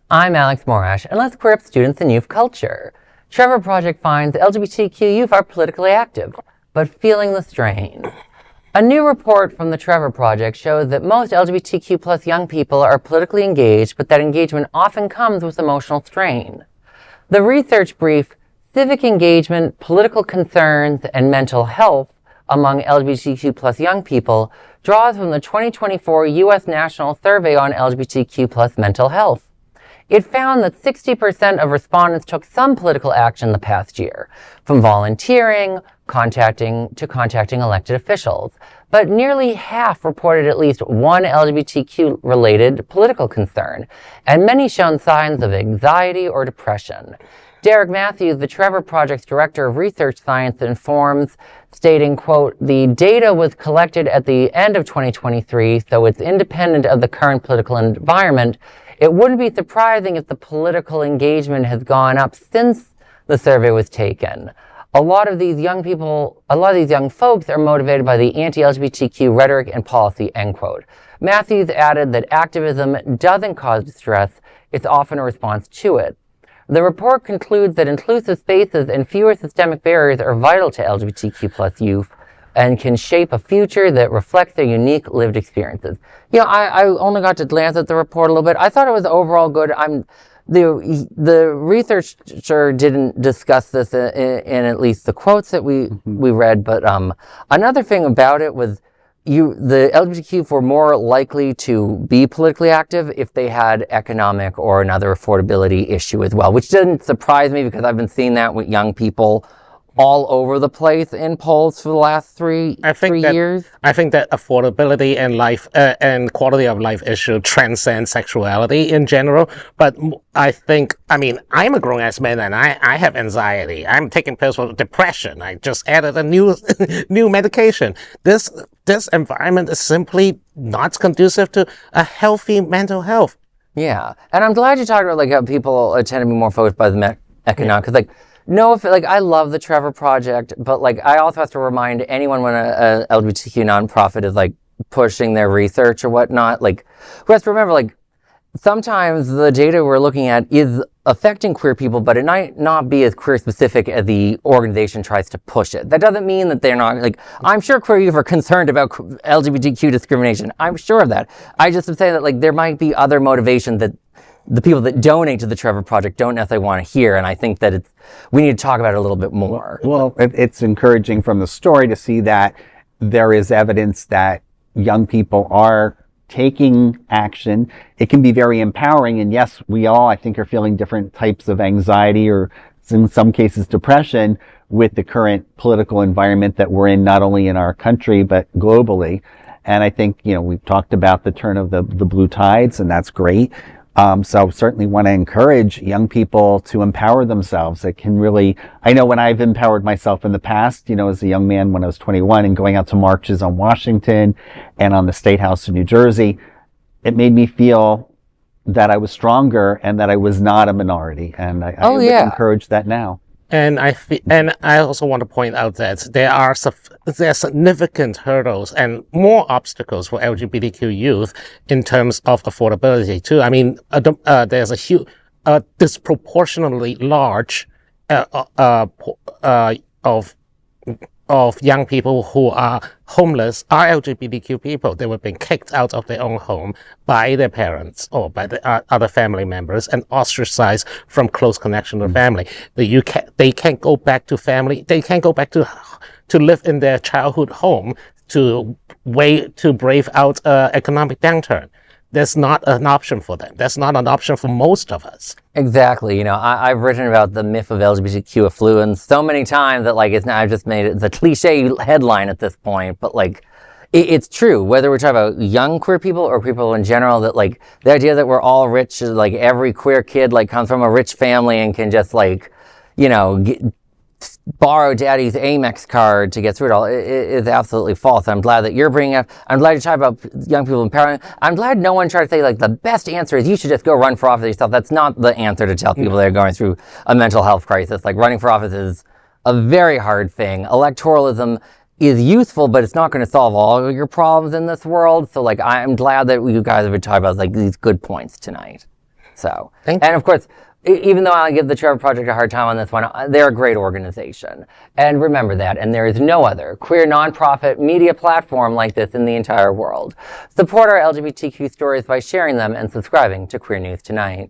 I'm Alex Morash, and let's queer up students and youth culture. Trevor Project finds LGBTQ youth are politically active, but feeling the strain. A new report from the Trevor Project shows that most LGBTQ plus young people are politically engaged, but that engagement often comes with emotional strain. The research brief, Civic Engagement, Political Concerns, and Mental Health among LGBTQ plus young people draws from the 2024 U.S. National Survey on LGBTQ plus mental health. It found that 60% of respondents took some political action the past year, from volunteering, contacting elected officials, but nearly half reported at least one LGBTQ-related political concern, and many shown signs of anxiety or depression. Derrick Matthews, the Trevor Project's Director of Research Science, informs, stating, quote, "The data was collected at the end of 2023, so it's independent of the current political environment. It wouldn't be surprising if the political engagement has gone up since the survey was taken. A lot of these young folks are motivated by the anti-LGBTQ rhetoric and policy," end quote. Matthews added that activism doesn't cause distress, it's often a response to it. The report concludes that inclusive spaces and fewer systemic barriers are vital to LGBTQ plus youth and can shape a future that reflects their unique lived experiences. You know, I only got to glance at the report a little bit. I thought it was overall good. The researcher didn't discuss this in at least the quotes that we read, but another thing about it was the LGBTQ were more likely to be politically active if they had economic or another affordability issue as well, which didn't surprise me because I've been seeing that with young people all over the place in polls for the last three years. I think that affordability and life and quality of life issue transcend sexuality in general. But I'm a grown-ass man and I have anxiety. I'm taking pills for depression. I just added a new new medication. This environment is simply not conducive to a healthy mental health. Yeah, and I'm glad you talked about how people tend to be more focused by the economic, because I love the Trevor Project, but I also have to remind anyone when a LGBTQ nonprofit is pushing their research or whatnot, who has to remember sometimes the data we're looking at is affecting queer people, but it might not be as queer specific as the organization tries to push it. That doesn't mean that they're not I'm sure queer youth are concerned about LGBTQ discrimination. I'm sure of that. I just am saying that there might be other motivations that the people that donate to the Trevor Project don't necessarily want to hear, and I think that we need to talk about it a little bit more. Well, it's encouraging from the story to see that there is evidence that young people are taking action. It can be very empowering, and yes, we all, I think, are feeling different types of anxiety or in some cases depression with the current political environment that we're in, not only in our country, but globally. And I think, we've talked about the turn of the blue tides, and that's great. So certainly want to encourage young people to empower themselves. It can really, I know when I've empowered myself in the past, as a young man when I was 21 and going out to marches on Washington and on the State House in New Jersey, it made me feel that I was stronger and that I was not a minority. And I would encourage that now. And I also want to point out that there are significant hurdles and more obstacles for LGBTQ youth in terms of affordability too. I mean, there's a disproportionately large of young people who are homeless are LGBTQ people. They were being kicked out of their own home by their parents or by the other family members and ostracized from close connection to family. They can't go back to family. They can't go back to live in their childhood home to brave out economic downturn. That's not an option for them. That's not an option for most of us. Exactly. I've written about the myth of LGBTQ affluence so many times that I've just made it a cliche headline at this point. But it's true, whether we're talking about young queer people or people in general, that the idea that we're all rich, every queer kid comes from a rich family and can just borrow daddy's Amex card to get through it all is absolutely false. I'm glad that you're bringing up, I'm glad you talk about young people empowerment. I'm glad no one tried to say the best answer is you should just go run for office yourself. That's not the answer to tell people that are going through a mental health crisis. Running for office is a very hard thing. Electoralism is useful, but it's not going to solve all of your problems in this world. So I'm glad that you guys have been talking about these good points tonight. So, Thank and of course, even though I give the Trevor Project a hard time on this one, they're a great organization. And remember that, and there is no other queer nonprofit media platform like this in the entire world. Support our LGBTQ stories by sharing them and subscribing to Queer News Tonight.